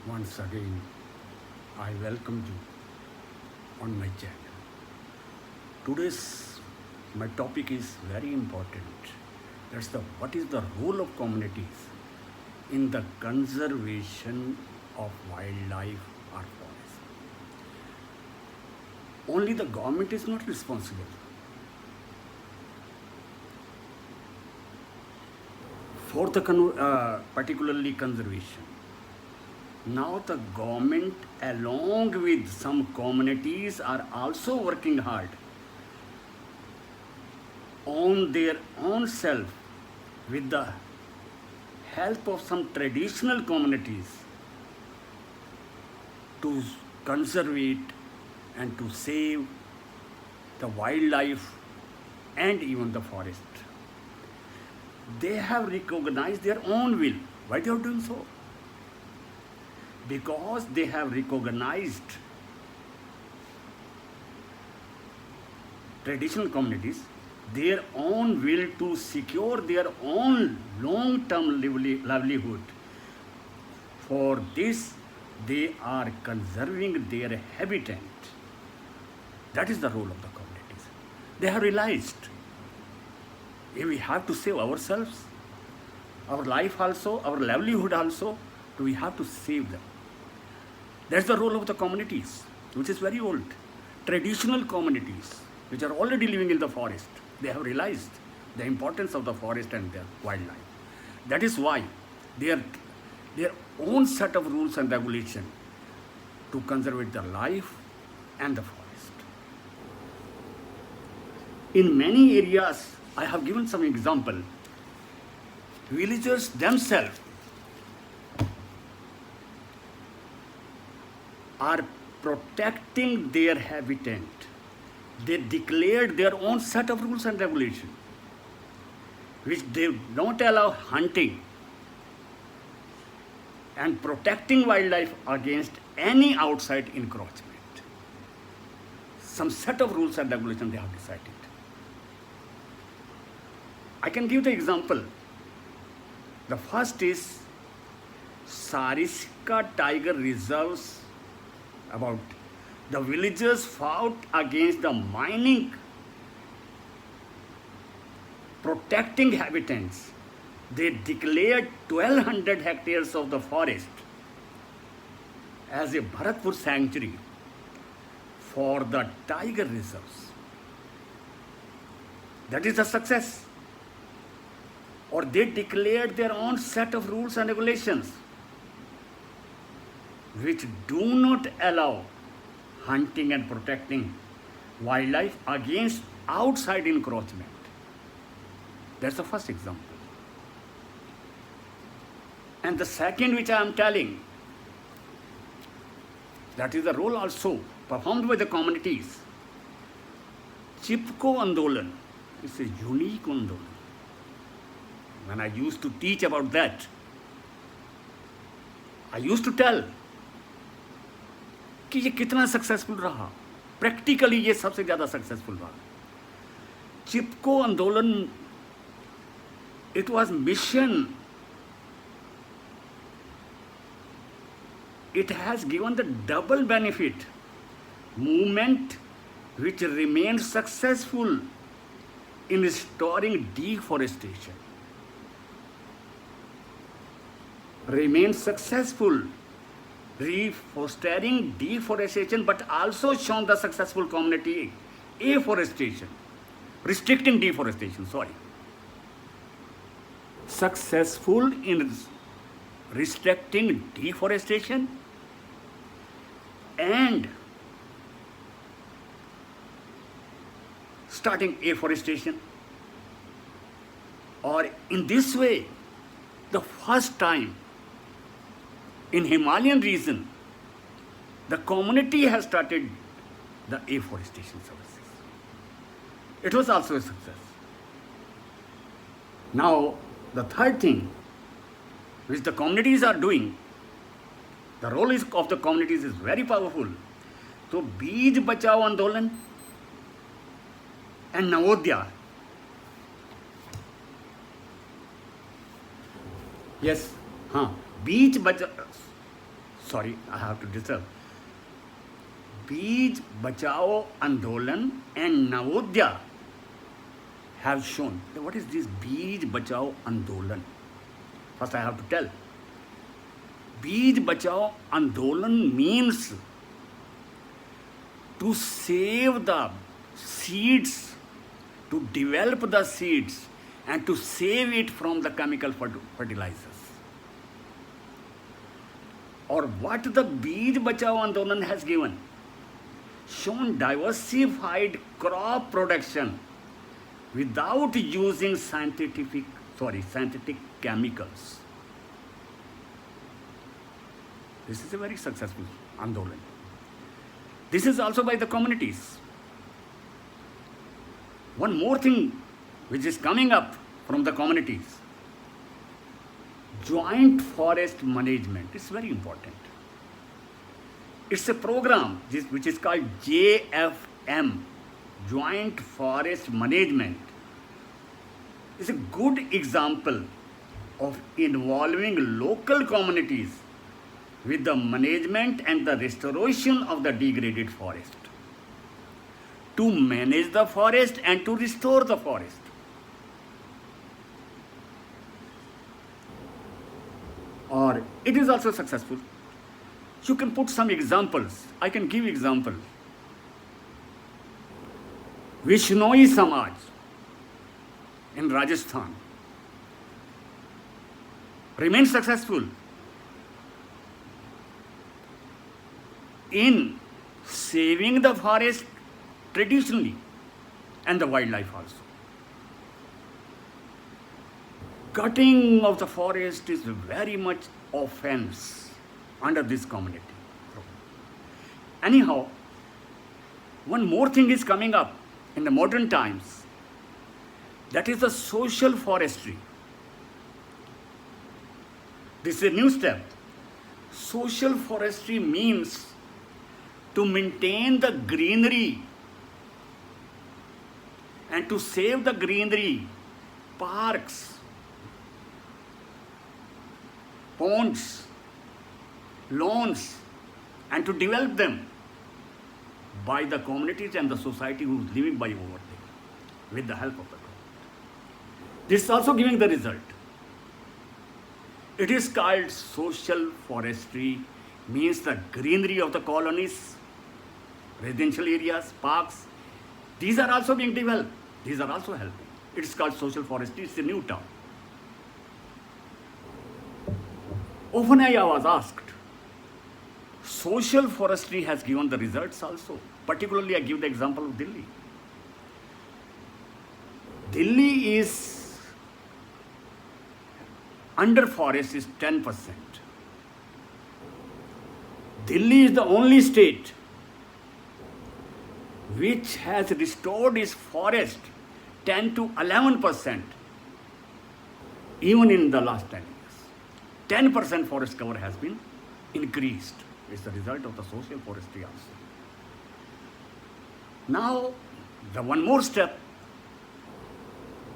Once again, I welcome you on my channel. Today's my topic is very important. That's the what is the role of communities in the conservation of wildlife or forest. Only the government is not responsible for the particularly conservation. Now the government along with some communities are also working hard on their own self with the help of some traditional communities to conserve it and to save the wildlife and even the forest. They have recognized their own will. Why they are doing so? Because they have recognized traditional communities their own will to secure their own long-term livelihood. For this, they are conserving their habitat. That is the role of the communities. They have realized we have to save ourselves, our life also, our livelihood also, we have to save them. That's the role of the communities, which is very old. Traditional communities, which are already living in the forest, they have realized the importance of the forest and their wildlife. That is why their own set of rules and regulation to conserve their life and the forest. In many areas, I have given some example. Villagers themselves are protecting their habitat. They declared their own set of rules and regulations, which they don't allow hunting and protecting wildlife against any outside encroachment. Some set of rules and regulations they have decided. I can give the example. The first is Sariska Tiger Reserves. About the villagers fought against the mining, protecting habitats. They declared 1200 hectares of the forest as a Bharatpur sanctuary for the tiger reserves. That is a success. Or they declared their own set of rules and regulations which do not allow hunting and protecting wildlife against outside encroachment. That's the first example. And the second which I am telling, that is the role also performed by the communities. Chipko Andolan is a unique Andolan. When I used to teach about that, I used to tell कि ये कितना successful रहा. Practically ये सबसे ज़्यादा successful रहा. चिपको आंदोलन, it was mission. It has given the double benefit. Movement which remained successful in restoring deforestation. Remained successful fostering deforestation, but also shown the successful community afforestation, restricting deforestation, successful in restricting deforestation and starting afforestation. Or in this way, the first time in Himalayan region, the community has started the afforestation services. It was also a success. Now, the third thing which the communities are doing, the role of the communities is very powerful. So, Beej Bachao Andolan and Navodaya. Yes, बीज बचा sorry, I have to disturb. Beej Bachao Andolan and Navodaya have shown. What is this Beej Bachao Andolan? First I have to tell. Beej Bachao Andolan means to save the seeds, to develop the seeds and to save it from the chemical fertilizers. Or what the Beej Bachao Andolan has given? Shown diversified crop production without using synthetic chemicals. This is a very successful Andolan. This is also by the communities. One more thing which is coming up from the communities, joint forest management is very important. It's a program which is called JFM, Joint Forest Management. It's a good example of involving local communities with the management and the restoration of the degraded forest, to manage the forest and to restore the forest. Or it is also successful. You can put some examples. I can give examples. Vishnoi Samaj in Rajasthan remains successful in saving the forest traditionally and the wildlife also. Cutting of the forest is very much offense under this community. Anyhow, one more thing is coming up in the modern times, that is the social forestry. This is a new step. Social forestry means to maintain the greenery and to save the greenery, parks, ponds, lawns, and to develop them by the communities and the society who is living by over there with the help of the government. This is also giving the result. It is called social forestry, means the greenery of the colonies, residential areas, parks. These are also being developed. These are also helping. It is called social forestry. It's a new term. Often I was asked, social forestry has given the results also. Particularly, I give the example of Delhi. Delhi is under forest is 10%. Delhi is the only state which has restored its forest 10 to 11% even in the last 10 years. 10% forest cover has been increased. It's the result of the social forestry also. Now, the one more step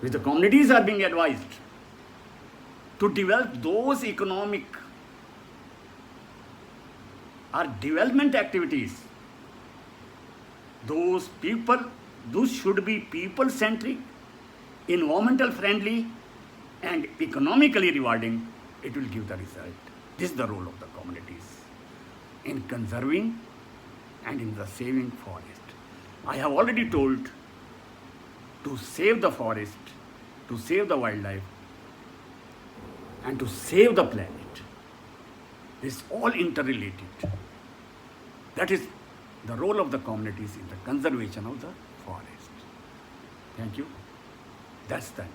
which the communities are being advised to develop those economic or development activities. Those should be people-centric, environmental friendly, and economically rewarding. It will give the result. This is the role of the communities in conserving and in the saving forest. I have already told, to save the forest, to save the wildlife, and to save the planet. This is all interrelated. That is the role of the communities in the conservation of the forest. Thank you. That's that.